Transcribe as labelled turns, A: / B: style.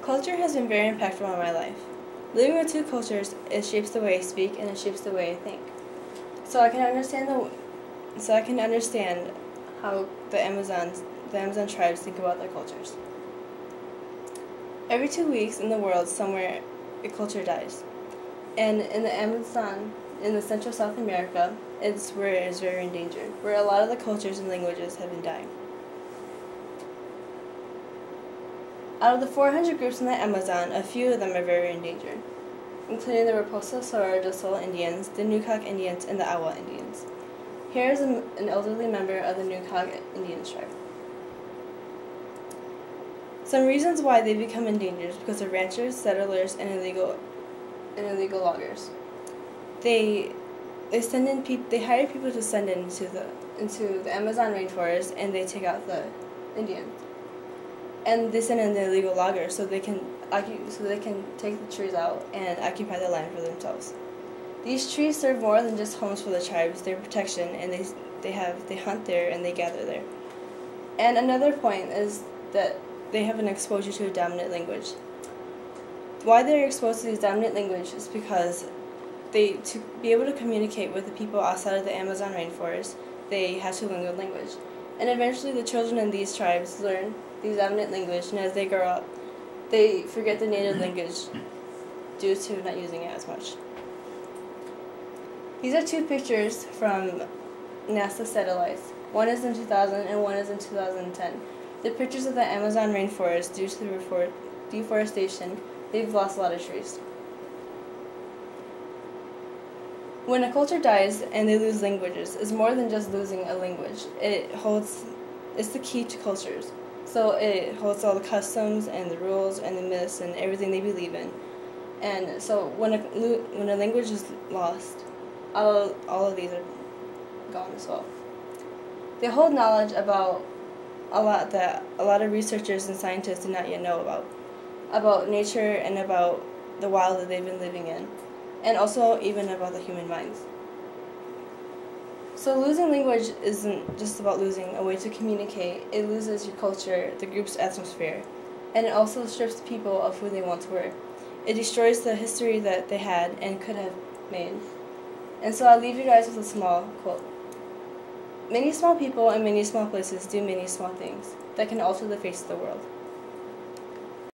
A: Culture has been very impactful on my life. Living with two cultures, it shapes the way I speak and it shapes the way I think. So I can understand how the Amazon tribes think about their cultures. Every 2 weeks in the world, somewhere a culture dies. And in the Amazon, in the Central South America, it's where it is very endangered, where a lot of the cultures and languages have been dying. Out of the 400 groups in the Amazon, a few of them are very endangered, including the Raposa Sora do Sul Indians, the Nukok Indians, and the Awa Indians. Here is an elderly member of the Nukok Indian tribe. Some reasons why they become endangered is because of ranchers, settlers, and illegal loggers. They hire people to send into the Amazon rainforest, and they take out the Indians. And they send in the illegal loggers so they can take the trees out and occupy the land for themselves. These trees serve more than just homes for the tribes. They're protection, and they hunt there and they gather there. And another point is that they have an exposure to a dominant language. Why they're exposed to these dominant languages is because to be able to communicate with the people outside of the Amazon rainforest, they have to learn the language. And eventually the children in these tribes learn these dominant language, and as they grow up, they forget the native language due to not using it as much. These are two pictures from NASA satellites. One is in 2000 and one is in 2010. The pictures of the Amazon rainforest, due to the deforestation, they've lost a lot of trees. When a culture dies and they lose languages, it's more than just losing a language. It's the key to cultures. So it holds all the customs and the rules and the myths and everything they believe in. And so when a language is lost, all of these are gone as well. They hold knowledge about a lot that a lot of researchers and scientists do not yet know about nature and about the wild that they've been living in, and also even about the human minds. So losing language isn't just about losing a way to communicate. It loses your culture, the group's atmosphere, and it also strips people of who they once were. It destroys the history that they had and could have made. And so I'll leave you guys with a small quote. Many small people in many small places do many small things that can alter the face of the world.